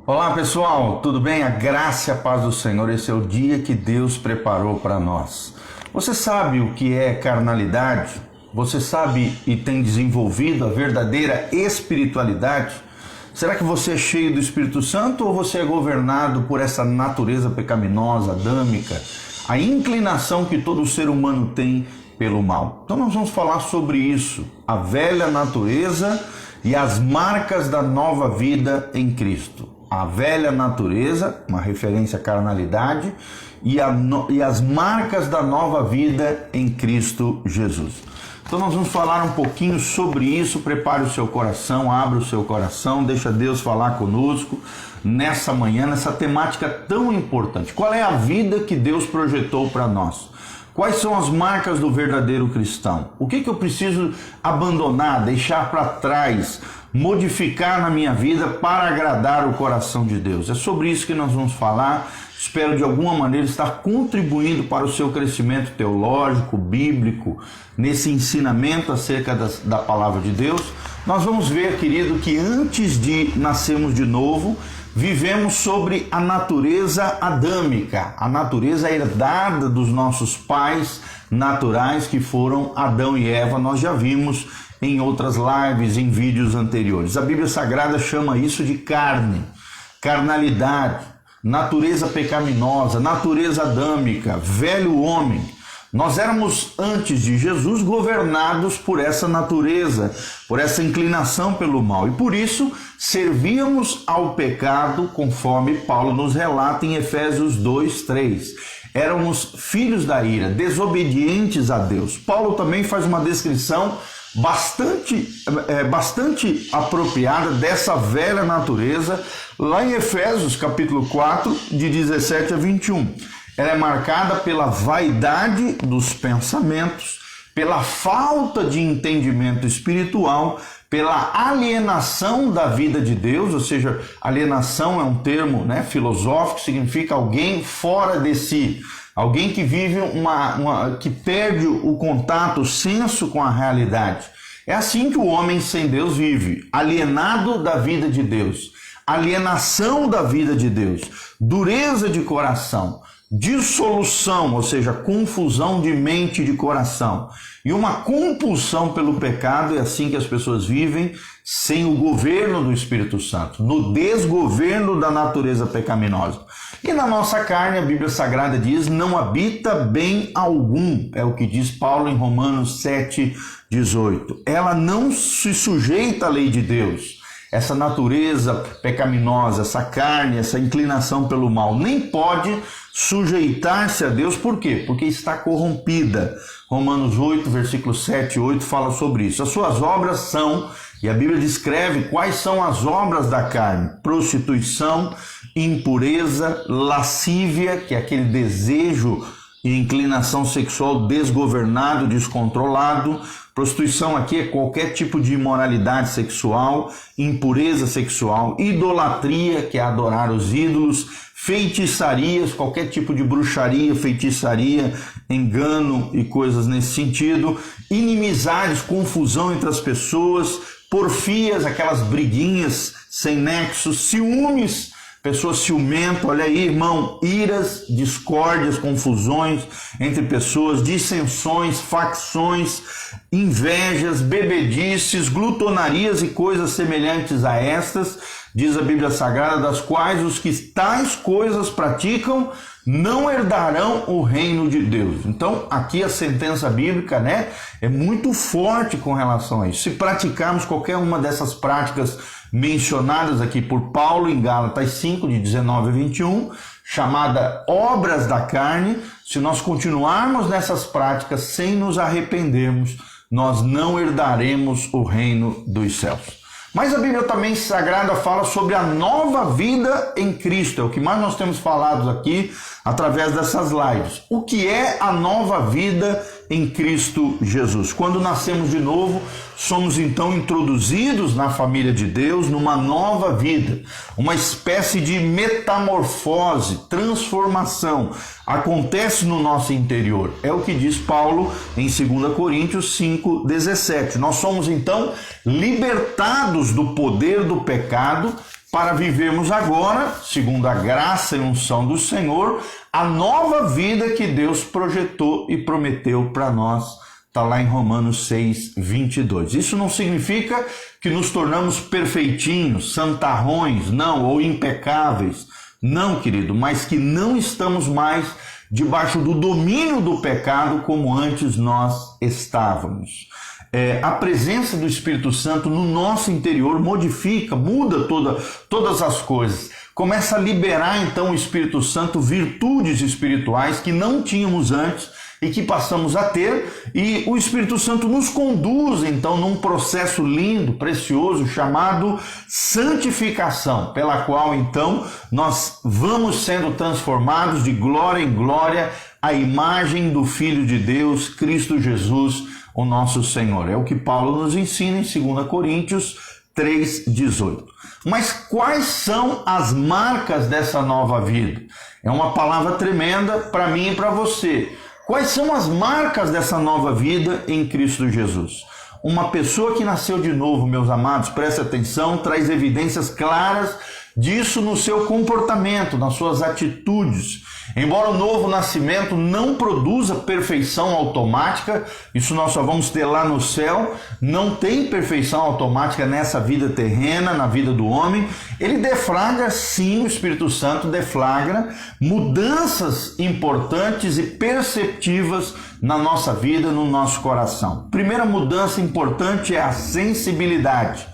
Olá pessoal, tudo bem? A graça e a paz do Senhor, esse é o dia que Deus preparou para nós. Você sabe o que é carnalidade? Você sabe e tem desenvolvido a verdadeira espiritualidade? Será que você é cheio do Espírito Santo ou você é governado por essa natureza pecaminosa, adâmica, a inclinação que todo ser humano tem pelo mal? Então nós vamos falar sobre isso, a velha natureza e as marcas da nova vida em Cristo. A velha natureza, uma referência à carnalidade, e as marcas da nova vida em Cristo Jesus. Então nós vamos falar um pouquinho sobre isso. Prepare o seu coração, abra o seu coração, deixa Deus falar conosco nessa manhã, nessa temática tão importante. Qual é a vida que Deus projetou para nós? Quais são as marcas do verdadeiro cristão? O que eu preciso abandonar, deixar para trás, modificar na minha vida para agradar o coração de Deus? É sobre isso que nós vamos falar. Espero de alguma maneira estar contribuindo para o seu crescimento teológico, bíblico, nesse ensinamento acerca da palavra de Deus. Nós vamos ver, querido, que antes de nascermos de novo, vivemos sobre a natureza adâmica, a natureza herdada dos nossos pais naturais que foram Adão e Eva. Nós já vimos em outras lives, em vídeos anteriores. A Bíblia Sagrada chama isso de carne, carnalidade, natureza pecaminosa, natureza adâmica, velho homem. Nós éramos, antes de Jesus, governados por essa natureza, por essa inclinação pelo mal. E por isso, servíamos ao pecado, conforme Paulo nos relata em Efésios 2:3. Éramos filhos da ira, desobedientes a Deus. Paulo também faz uma descrição bastante apropriada dessa velha natureza, lá em Efésios, capítulo 4, de 17 a 21. Ela é marcada pela vaidade dos pensamentos, pela falta de entendimento espiritual, pela alienação da vida de Deus, ou seja, alienação é um termo filosófico, significa alguém fora de si, alguém que vive que perde o contato, o senso com a realidade. É assim que o homem sem Deus vive, alienado da vida de Deus, alienação da vida de Deus, dureza de coração, dissolução, ou seja, confusão de mente e de coração, e uma compulsão pelo pecado. É assim que as pessoas vivem sem o governo do Espírito Santo, no desgoverno da natureza pecaminosa. E na nossa carne, a Bíblia Sagrada diz, não habita bem algum, é o que diz Paulo em Romanos 7:18. Ela não se sujeita à lei de Deus. Essa natureza pecaminosa, essa carne, essa inclinação pelo mal, nem pode sujeitar-se a Deus. Por quê? Porque está corrompida. Romanos 8, versículo 7 e 8 fala sobre isso. As suas obras são, e a Bíblia descreve quais são as obras da carne: prostituição, impureza, lascívia, que é aquele desejo e inclinação sexual desgovernado, descontrolado. Prostituição aqui é qualquer tipo de imoralidade sexual, impureza sexual, idolatria, que é adorar os ídolos, feitiçarias, qualquer tipo de bruxaria, feitiçaria, engano e coisas nesse sentido, inimizades, confusão entre as pessoas, porfias, aquelas briguinhas sem nexo, ciúmes, pessoas ciumentas, olha aí, irmão, iras, discórdias, confusões entre pessoas, dissensões, facções, invejas, bebedices, glutonarias e coisas semelhantes a estas, diz a Bíblia Sagrada, das quais os que tais coisas praticam não herdarão o reino de Deus. Então, aqui a sentença bíblica, é muito forte com relação a isso. Se praticarmos qualquer uma dessas práticas mencionadas aqui por Paulo em Gálatas 5, de 19 a 21, chamada obras da carne, se nós continuarmos nessas práticas sem nos arrependermos, nós não herdaremos o reino dos céus. Mas a Bíblia também Sagrada fala sobre a nova vida em Cristo, é o que mais nós temos falado aqui através dessas lives. O que é a nova vida em Cristo Jesus? Quando nascemos de novo, somos então introduzidos na família de Deus, numa nova vida, uma espécie de metamorfose, transformação, acontece no nosso interior. É o que diz Paulo em 2 Coríntios 5:17. Nós somos então libertados do poder do pecado para vivermos agora, segundo a graça e unção do Senhor, a nova vida que Deus projetou e prometeu para nós. Está lá em Romanos 6, 22. Isso não significa que nos tornamos perfeitinhos, santarrões, não, ou impecáveis. Não, querido, mas que não estamos mais debaixo do domínio do pecado como antes nós estávamos. A presença do Espírito Santo no nosso interior modifica, muda todas as coisas. Começa a liberar então o Espírito Santo virtudes espirituais que não tínhamos antes e que passamos a ter, e o Espírito Santo nos conduz então num processo lindo, precioso, chamado santificação, pela qual então nós vamos sendo transformados de glória em glória à imagem do Filho de Deus, Cristo Jesus, o nosso Senhor. É o que Paulo nos ensina em 2 Coríntios 3,18. Mas quais são as marcas dessa nova vida? É uma palavra tremenda para mim e para você. Quais são as marcas dessa nova vida em Cristo Jesus? Uma pessoa que nasceu de novo, meus amados, preste atenção, traz evidências claras disso no seu comportamento, nas suas atitudes. Embora o novo nascimento não produza perfeição automática, isso nós só vamos ter lá no céu, não tem perfeição automática nessa vida terrena, na vida do homem, ele deflagra, sim, o Espírito Santo deflagra mudanças importantes e perceptivas na nossa vida, no nosso coração. Primeira mudança importante é a sensibilidade.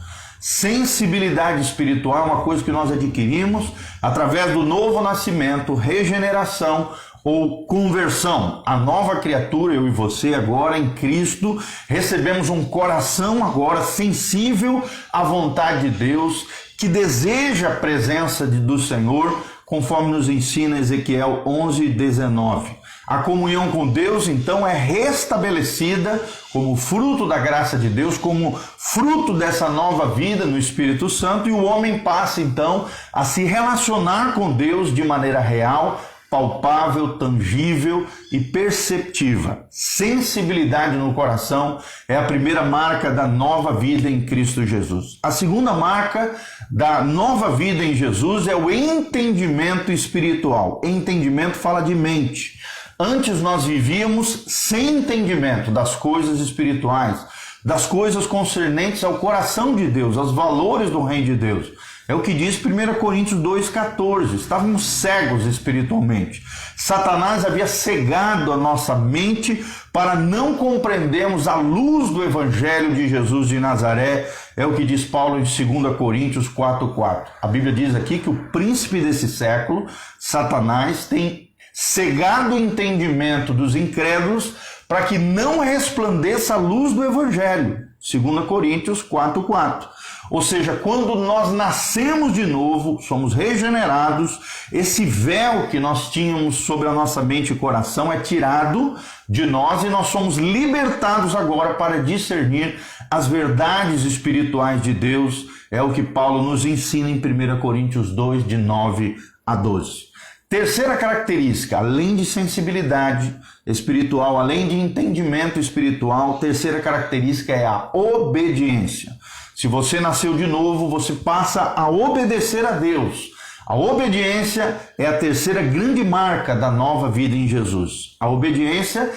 Sensibilidade espiritual é uma coisa que nós adquirimos através do novo nascimento, regeneração ou conversão. A nova criatura, eu e você agora em Cristo, recebemos um coração agora sensível à vontade de Deus, que deseja a presença do Senhor, conforme nos ensina Ezequiel 11:19. A comunhão com Deus, então, é restabelecida como fruto da graça de Deus, como fruto dessa nova vida no Espírito Santo, e o homem passa, então, a se relacionar com Deus de maneira real, palpável, tangível e perceptiva. Sensibilidade no coração é a primeira marca da nova vida em Cristo Jesus. A segunda marca da nova vida em Jesus é o entendimento espiritual. Entendimento fala de mente. Antes nós vivíamos sem entendimento das coisas espirituais, das coisas concernentes ao coração de Deus, aos valores do reino de Deus. É o que diz 1 Coríntios 2,14. Estávamos cegos espiritualmente. Satanás havia cegado a nossa mente para não compreendermos a luz do Evangelho de Jesus de Nazaré. É o que diz Paulo em 2 Coríntios 4,4. A Bíblia diz aqui que o príncipe desse século, Satanás, tem cegado o entendimento dos incrédulos para que não resplandeça a luz do Evangelho. 2 Coríntios 4,4. Ou seja, quando nós nascemos de novo, somos regenerados, esse véu que nós tínhamos sobre a nossa mente e coração é tirado de nós e nós somos libertados agora para discernir as verdades espirituais de Deus. É o que Paulo nos ensina em 1 Coríntios 2, de 9 a 12. Terceira característica, além de sensibilidade espiritual, além de entendimento espiritual, terceira característica é a obediência. Se você nasceu de novo, você passa a obedecer a Deus. A obediência é a terceira grande marca da nova vida em Jesus. A obediência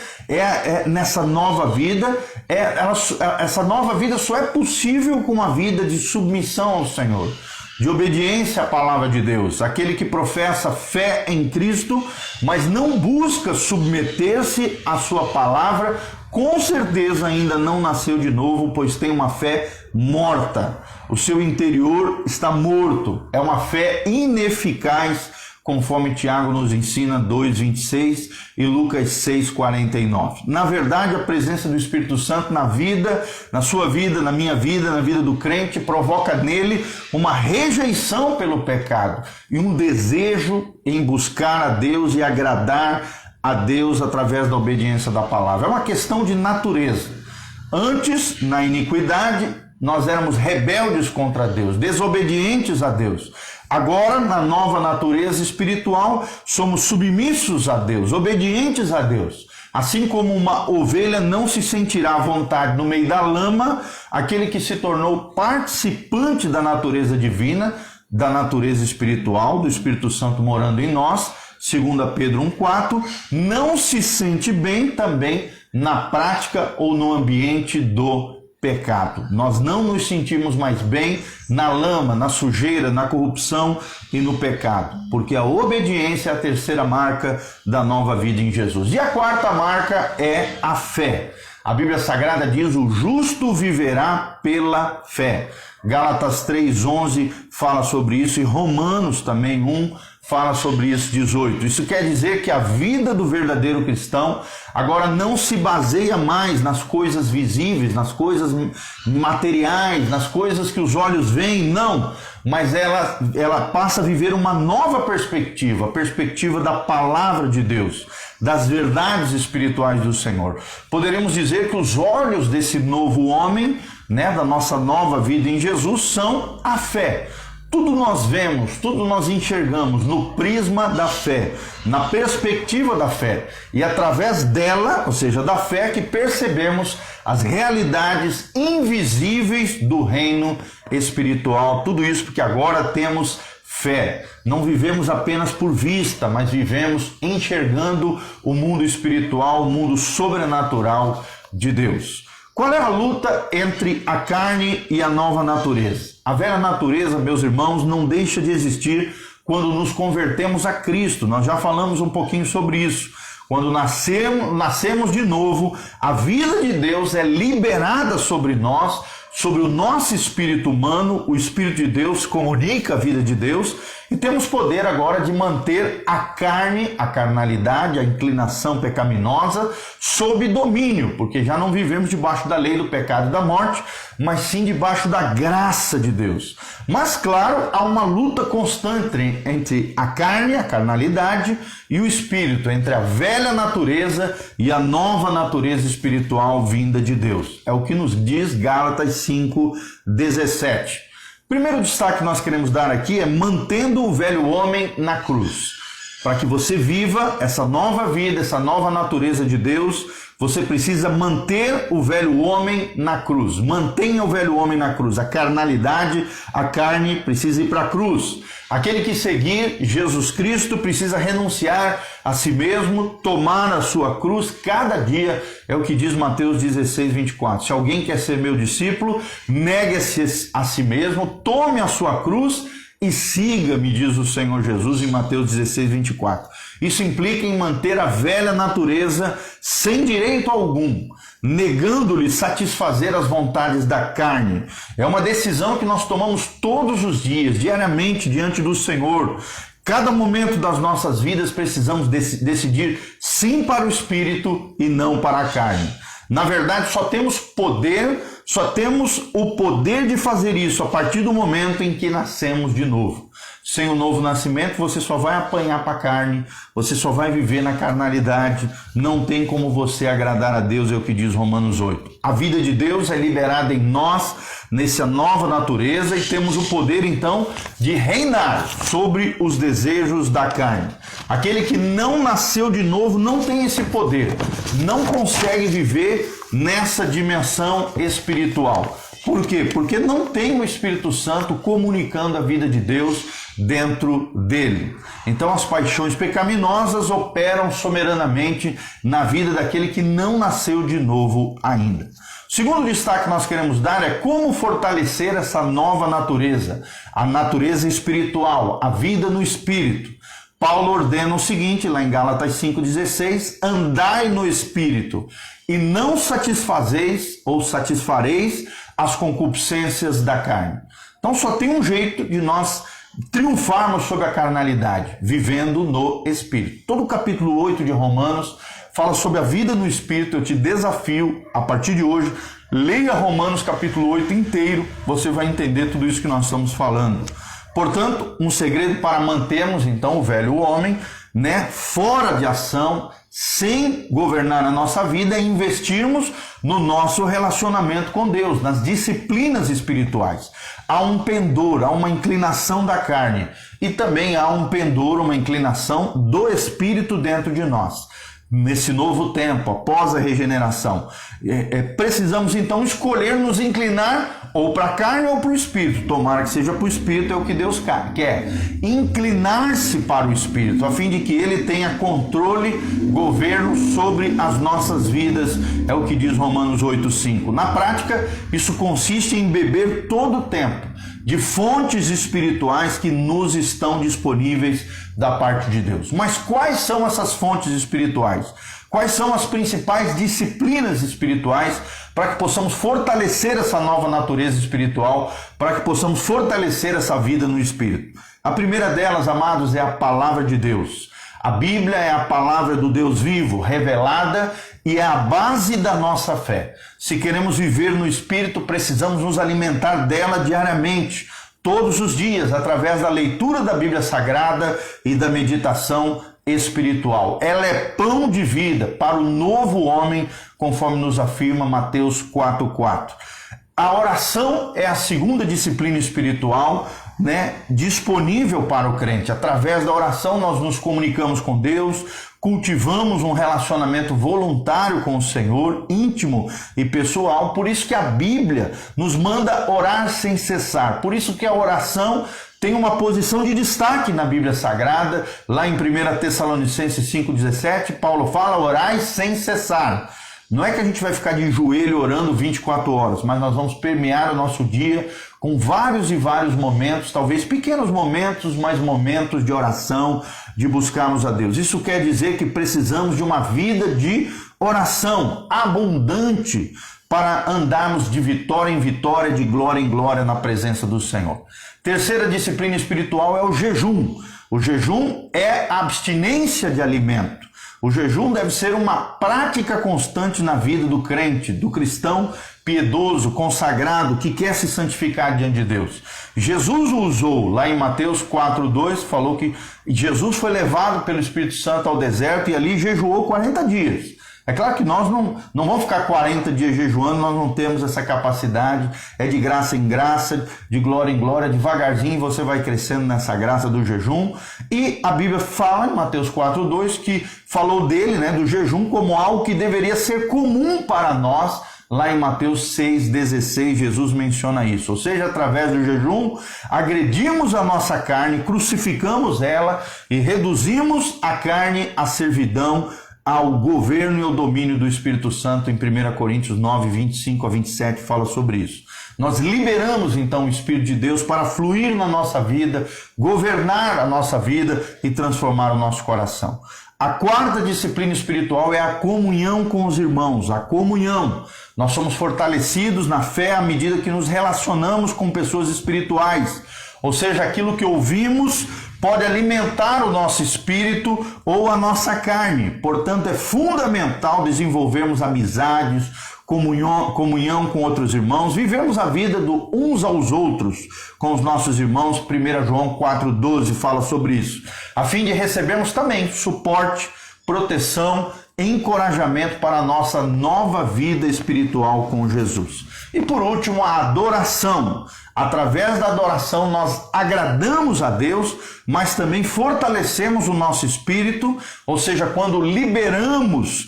nessa nova vida, essa nova vida só é possível com uma vida de submissão ao Senhor, de obediência à palavra de Deus. Aquele que professa fé em Cristo, mas não busca submeter-se à sua palavra, com certeza ainda não nasceu de novo, pois tem uma fé morta. O seu interior está morto. É uma fé ineficaz, conforme Tiago nos ensina 2,26 e Lucas 6,49. Na verdade, a presença do Espírito Santo na sua vida, na minha vida, na vida do crente, provoca nele uma rejeição pelo pecado e um desejo em buscar a Deus e agradar a Deus através da obediência da palavra. É uma questão de natureza. Antes, na iniquidade, nós éramos rebeldes contra Deus, desobedientes a Deus. Agora, na nova natureza espiritual, somos submissos a Deus, obedientes a Deus. Assim como uma ovelha não se sentirá à vontade no meio da lama, aquele que se tornou participante da natureza divina da natureza espiritual, do Espírito Santo morando em nós, 2 Pedro 1,4, não se sente bem também na prática ou no ambiente do pecado. Nós não nos sentimos mais bem na lama, na sujeira, na corrupção e no pecado, porque a obediência é a terceira marca da nova vida em Jesus. E a quarta marca é a fé. A Bíblia Sagrada diz: o justo viverá pela fé. Gálatas 3:11 fala sobre isso, e Romanos também 1 fala sobre isso, 18. Isso quer dizer que a vida do verdadeiro cristão agora não se baseia mais nas coisas visíveis, nas coisas materiais, nas coisas que os olhos veem, não. Mas ela passa a viver uma nova perspectiva, a perspectiva da palavra de Deus, das verdades espirituais do Senhor. Poderemos dizer que os olhos desse novo homem, da nossa nova vida em Jesus, são a fé. Tudo nós vemos, tudo nós enxergamos no prisma da fé, na perspectiva da fé. E através dela, ou seja, da fé, que percebemos as realidades invisíveis do reino espiritual. Tudo isso porque agora temos fé. Não vivemos apenas por vista, mas vivemos enxergando o mundo espiritual, o mundo sobrenatural de Deus. Qual é a luta entre a carne e a nova natureza? A velha natureza, meus irmãos, não deixa de existir quando nos convertemos a Cristo. Nós já falamos um pouquinho sobre isso. Quando nascemos de novo, a vida de Deus é liberada sobre nós, sobre o nosso espírito humano. O Espírito de Deus comunica a vida de Deus e temos poder agora de manter a carne, a carnalidade, a inclinação pecaminosa sob domínio, porque já não vivemos debaixo da lei do pecado e da morte, mas sim debaixo da graça de Deus. Mas claro, há uma luta constante entre a carne, a carnalidade, e o espírito, entre a velha natureza e a nova natureza espiritual vinda de Deus. É o que nos diz Gálatas 5:17. Primeiro destaque que nós queremos dar aqui é mantendo o velho homem na cruz. Para que você viva essa nova vida, essa nova natureza de Deus, você precisa manter o velho homem na cruz. Mantenha o velho homem na cruz. A carnalidade, a carne precisa ir para a cruz. Aquele que seguir Jesus Cristo precisa renunciar a si mesmo, tomar a sua cruz cada dia. É o que diz Mateus 16:24. Se alguém quer ser meu discípulo, negue-se a si mesmo, tome a sua cruz e siga-me, diz o Senhor Jesus em Mateus 16:24. Isso implica em manter a velha natureza sem direito algum, negando-lhe satisfazer as vontades da carne. É uma decisão que nós tomamos todos os dias, diariamente, diante do Senhor. Cada momento das nossas vidas precisamos decidir sim para o Espírito e não para a carne. Na verdade, só temos o poder de fazer isso a partir do momento em que nascemos de novo. Sem o novo nascimento, você só vai apanhar para a carne, você só vai viver na carnalidade, não tem como você agradar a Deus, é o que diz Romanos 8. A vida de Deus é liberada em nós, nessa nova natureza, e temos o poder, então, de reinar sobre os desejos da carne. Aquele que não nasceu de novo não tem esse poder, não consegue viver nessa dimensão espiritual. Por quê? Porque não tem o Espírito Santo comunicando a vida de Deus dentro dele. Então as paixões pecaminosas operam soberanamente na vida daquele que não nasceu de novo ainda. O segundo destaque que nós queremos dar é como fortalecer essa nova natureza, a natureza espiritual, a vida no Espírito. Paulo ordena o seguinte, lá em Gálatas 5:16, andai no Espírito e não satisfazeis ou satisfareis as concupiscências da carne. Então só tem um jeito de nós triunfarmos sobre a carnalidade, vivendo no Espírito. Todo o capítulo 8 de Romanos fala sobre a vida no Espírito. Eu te desafio, a partir de hoje, leia Romanos capítulo 8 inteiro, você vai entender tudo isso que nós estamos falando. Portanto, um segredo para mantermos então o velho homem, fora de ação, sem governar a nossa vida, é investirmos no nosso relacionamento com Deus, nas disciplinas espirituais. Há um pendor, há uma inclinação da carne e também há um pendor, uma inclinação do Espírito dentro de nós. Nesse novo tempo, após a regeneração, precisamos então escolher nos inclinar ou para a carne ou para o espírito. Tomara que seja para o espírito, é o que Deus quer. Inclinar-se para o espírito, a fim de que ele tenha controle, governo sobre as nossas vidas, é o que diz Romanos 8,5. Na prática, isso consiste em beber todo o tempo de fontes espirituais que nos estão disponíveis da parte de Deus. Mas quais são essas fontes espirituais? Quais são as principais disciplinas espirituais para que possamos fortalecer essa nova natureza espiritual, para que possamos fortalecer essa vida no Espírito? A primeira delas, amados, é a palavra de Deus. A Bíblia é a palavra do Deus vivo, revelada, e é a base da nossa fé. Se queremos viver no Espírito, precisamos nos alimentar dela diariamente, todos os dias, através da leitura da Bíblia Sagrada e da meditação espiritual. Ela é pão de vida para o novo homem, conforme nos afirma Mateus 4,4. A oração é a segunda disciplina espiritual, disponível para o crente. Através da oração nós nos comunicamos com Deus, cultivamos um relacionamento voluntário com o Senhor, íntimo e pessoal. Por isso que a Bíblia nos manda orar sem cessar. Por isso que a oração tem uma posição de destaque na Bíblia Sagrada. Lá em 1 Tessalonicenses 5,17, Paulo fala: orai sem cessar. Não é que a gente vai ficar de joelho orando 24 horas, mas nós vamos permear o nosso dia com vários e vários momentos, talvez pequenos momentos, mas momentos de oração, de buscarmos a Deus. Isso quer dizer que precisamos de uma vida de oração abundante para andarmos de vitória em vitória, de glória em glória na presença do Senhor. Terceira disciplina espiritual é o jejum. O jejum é a abstinência de alimento. O jejum deve ser uma prática constante na vida do crente, do cristão piedoso, consagrado, que quer se santificar diante de Deus. Jesus o usou. Lá em Mateus 4,2 falou que Jesus foi levado pelo Espírito Santo ao deserto e ali jejuou 40 dias. É claro que nós não vamos ficar 40 dias jejuando, nós não temos essa capacidade, é de graça em graça, de glória em glória, devagarzinho você vai crescendo nessa graça do jejum. E a Bíblia fala em Mateus 4,2 que falou dele, do jejum, como algo que deveria ser comum para nós. Lá em Mateus 6,16, Jesus menciona isso. Ou seja, através do jejum, agredimos a nossa carne, crucificamos ela e reduzimos a carne à servidão, ao governo e ao domínio do Espírito Santo. Em 1 Coríntios 9, 25 a 27 fala sobre isso. Nós liberamos então o Espírito de Deus para fluir na nossa vida, governar a nossa vida e transformar o nosso coração. A quarta disciplina espiritual é a comunhão com os irmãos, a comunhão. Nós somos fortalecidos na fé à medida que nos relacionamos com pessoas espirituais. Ou seja, aquilo que ouvimos pode alimentar o nosso espírito ou a nossa carne. Portanto, é fundamental desenvolvermos amizades, comunhão com outros irmãos, vivermos a vida uns aos outros com os nossos irmãos. 1 João 4,12 fala sobre isso, a fim de recebermos também suporte, proteção, encorajamento para a nossa nova vida espiritual com Jesus. E por último, a adoração. Através da adoração nós agradamos a Deus, mas também fortalecemos o nosso espírito, ou seja, quando liberamos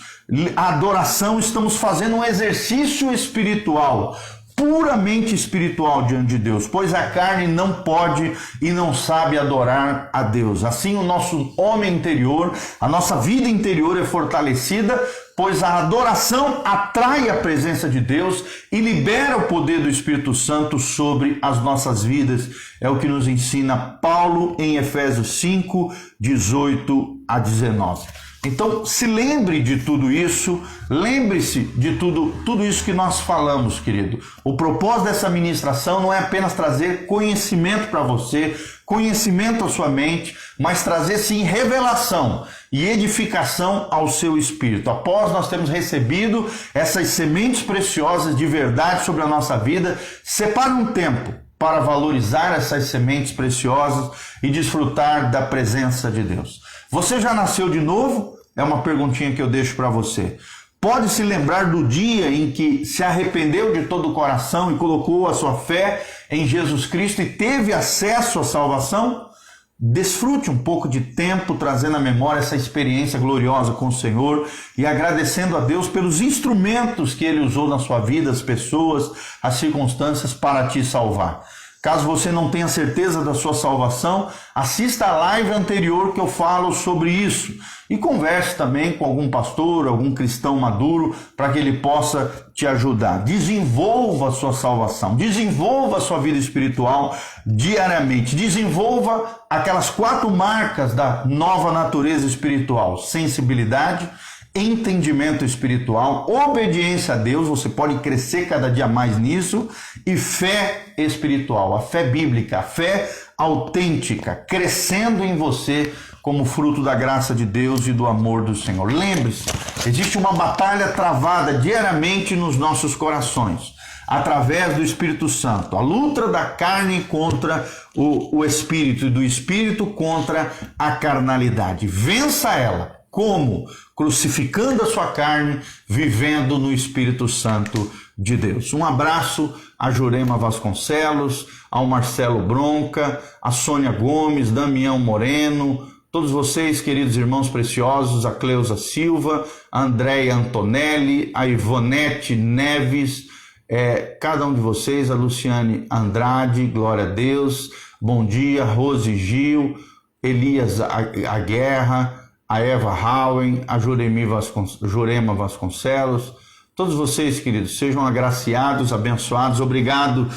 a adoração, estamos fazendo um exercício espiritual, puramente espiritual diante de Deus, pois a carne não pode e não sabe adorar a Deus. Assim, o nosso homem interior, a nossa vida interior é fortalecida, pois a adoração atrai a presença de Deus e libera o poder do Espírito Santo sobre as nossas vidas. É o que nos ensina Paulo em Efésios 5, 18 a 19. Então, se lembre de tudo isso, lembre-se de tudo isso que nós falamos, querido. O propósito dessa ministração não é apenas trazer conhecimento para você, conhecimento à sua mente, mas trazer sim revelação e edificação ao seu espírito. Após nós termos recebido essas sementes preciosas de verdade sobre a nossa vida, separe um tempo para valorizar essas sementes preciosas e desfrutar da presença de Deus. Você já nasceu de novo? É uma perguntinha que eu deixo para você. Pode se lembrar do dia em que se arrependeu de todo o coração e colocou a sua fé em Jesus Cristo e teve acesso à salvação? Desfrute um pouco de tempo trazendo à memória essa experiência gloriosa com o Senhor e agradecendo a Deus pelos instrumentos que Ele usou na sua vida, as pessoas, as circunstâncias para te salvar. Caso você não tenha certeza da sua salvação, assista a live anterior que eu falo sobre isso e converse também com algum pastor, algum cristão maduro, para que ele possa te ajudar. Desenvolva a sua salvação, desenvolva a sua vida espiritual diariamente, desenvolva aquelas 4 marcas da nova natureza espiritual: sensibilidade, entendimento espiritual, obediência a Deus, você pode crescer cada dia mais nisso, e fé espiritual, a fé bíblica, a fé autêntica, crescendo em você como fruto da graça de Deus e do amor do Senhor. Lembre-se, existe uma batalha travada diariamente nos nossos corações, através do Espírito Santo. A luta da carne contra o Espírito e do Espírito contra a carnalidade. Vença ela. Como? Crucificando a sua carne, vivendo no Espírito Santo de Deus. Um abraço a Jurema Vasconcelos, ao Marcelo Bronca, a Sônia Gomes, Damião Moreno, todos vocês, queridos irmãos preciosos, a Cleusa Silva, a Andréia Antonelli, a Ivonete Neves, cada um de vocês, a Luciane Andrade, glória a Deus, bom dia, Rose Gil, Elias Aguerra, a Eva Howen, a Jurema Vasconcelos, todos vocês, queridos, sejam agraciados, abençoados, obrigado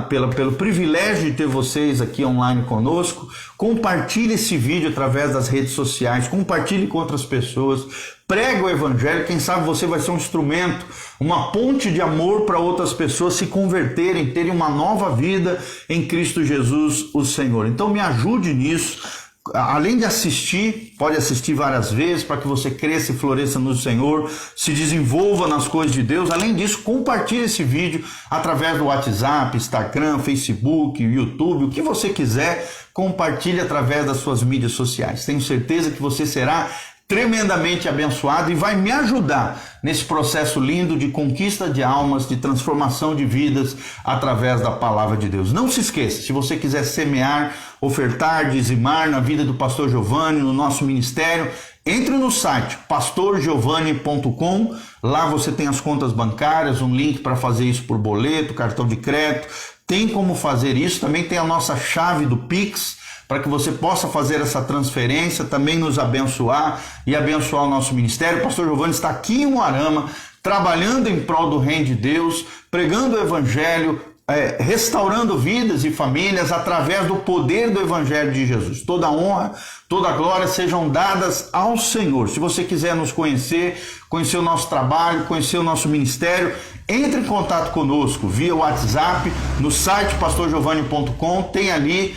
pelo privilégio de ter vocês aqui online conosco. Compartilhe esse vídeo através das redes sociais, compartilhe com outras pessoas, pregue o Evangelho, quem sabe você vai ser um instrumento, uma ponte de amor para outras pessoas se converterem, terem uma nova vida em Cristo Jesus, o Senhor. Então me ajude nisso. Além de assistir, pode assistir várias vezes para que você cresça e floresça no Senhor, se desenvolva nas coisas de Deus. Além disso, compartilhe esse vídeo através do WhatsApp, Instagram, Facebook, YouTube, o que você quiser, compartilhe através das suas mídias sociais. Tenho certeza que você será tremendamente abençoado e vai me ajudar nesse processo lindo de conquista de almas, de transformação de vidas através da palavra de Deus. Não se esqueça, se você quiser semear, ofertar, dizimar na vida do Pastor Giovanni, no nosso ministério, entre no site pastorgiovanni.com, lá você tem as contas bancárias, um link para fazer isso por boleto, cartão de crédito, tem como fazer isso, também tem a nossa chave do Pix, para que você possa fazer essa transferência, também nos abençoar e abençoar o nosso ministério. O pastor Giovanni está aqui em Umuarama, trabalhando em prol do reino de Deus, pregando o Evangelho, restaurando vidas e famílias através do poder do Evangelho de Jesus. Toda honra, toda glória sejam dadas ao Senhor. Se você quiser nos conhecer o nosso trabalho, conhecer o nosso ministério, entre em contato conosco via WhatsApp, no site pastorgiovanni.com, tem ali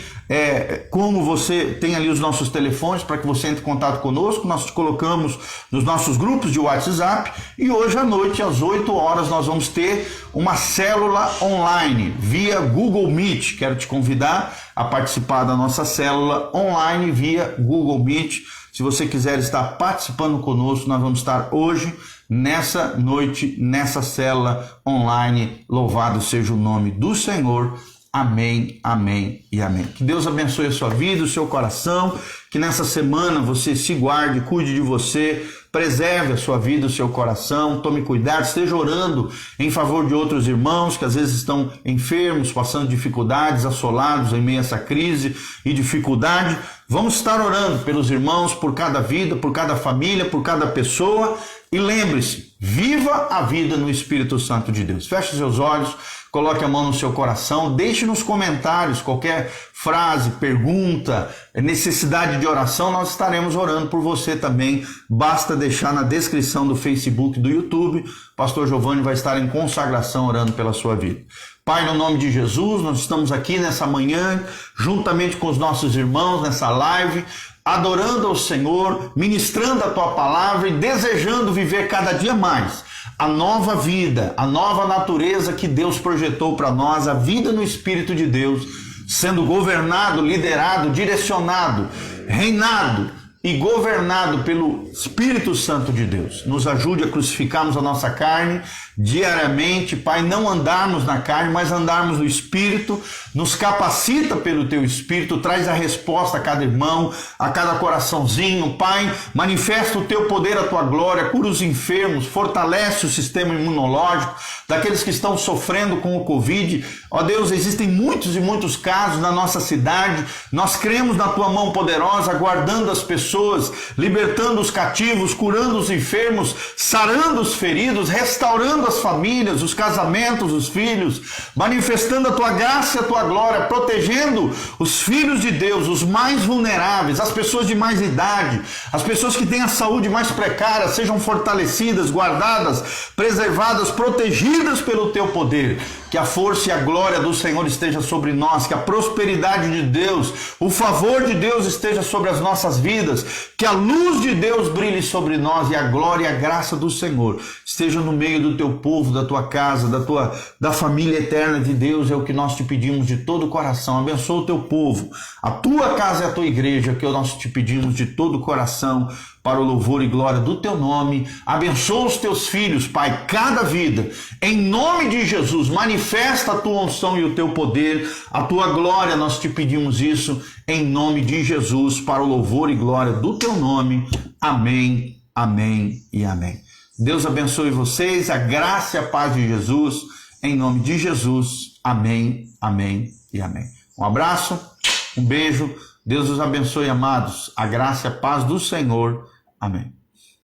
como você tem ali os nossos telefones para que você entre em contato conosco. Nós colocamos nos nossos grupos de WhatsApp e hoje à noite às 8 horas nós vamos ter uma célula online via Google Meet. Quero te convidar a participar da nossa célula online via Google Meet. Se você quiser estar participando conosco, nós vamos estar hoje, nessa noite, nessa célula online. Louvado seja o nome do Senhor. Amém, amém e amém. Que Deus abençoe a sua vida, o seu coração, que nessa semana você se guarde, cuide de você, preserve a sua vida, o seu coração, tome cuidado, esteja orando em favor de outros irmãos que às vezes estão enfermos, passando dificuldades, assolados em meio a essa crise e dificuldade. Vamos estar orando pelos irmãos, por cada vida, por cada família, por cada pessoa. E lembre-se, viva a vida no Espírito Santo de Deus. Feche seus olhos, coloque a mão no seu coração, deixe nos comentários qualquer frase, pergunta, necessidade de oração, nós estaremos orando por você também. Basta deixar na descrição do Facebook e do YouTube, Pastor Giovanni vai estar em consagração orando pela sua vida. Pai, no nome de Jesus, nós estamos aqui nessa manhã, juntamente com os nossos irmãos, nessa live, adorando ao Senhor, ministrando a Tua palavra e desejando viver cada dia mais a nova vida, a nova natureza que Deus projetou para nós, a vida no Espírito de Deus, sendo governado, liderado, direcionado, reinado e governado pelo Espírito Santo de Deus. Nos ajude a crucificarmos a nossa carne diariamente, Pai, não andarmos na carne, mas andarmos no Espírito. Nos capacita pelo Teu Espírito, traz a resposta a cada irmão, a cada coraçãozinho. Pai, manifesta o Teu poder, a Tua glória, cura os enfermos, fortalece o sistema imunológico daqueles que estão sofrendo com o Covid. Ó Deus, existem muitos e muitos casos na nossa cidade. Nós cremos na Tua mão poderosa, guardando as pessoas, libertando os cativos, curando os enfermos, sarando os feridos, restaurando as famílias, os casamentos, os filhos, manifestando a Tua graça e a Tua glória, protegendo os filhos de Deus, os mais vulneráveis, as pessoas de mais idade, as pessoas que têm a saúde mais precária, sejam fortalecidas, guardadas, preservadas, protegidas pelo Teu poder. Que a força e a glória do Senhor esteja sobre nós, que a prosperidade de Deus, o favor de Deus esteja sobre as nossas vidas, que a luz de Deus brilhe sobre nós e a glória e a graça do Senhor esteja no meio do Teu povo, da Tua casa, da família eterna de Deus. É o que nós te pedimos de todo o coração. Abençoa o Teu povo, a Tua casa e a Tua igreja, que nós te pedimos de todo o coração, para o louvor e glória do Teu nome. Abençoa os Teus filhos, Pai, cada vida. Em nome de Jesus, manifesta a Tua unção e o Teu poder, a Tua glória. Nós te pedimos isso em nome de Jesus, para o louvor e glória do Teu nome. Amém, amém e amém. Deus abençoe vocês, a graça e a paz de Jesus, em nome de Jesus. Amém, amém e amém. Um abraço, um beijo. Deus os abençoe, amados. A graça e a paz do Senhor. Amém.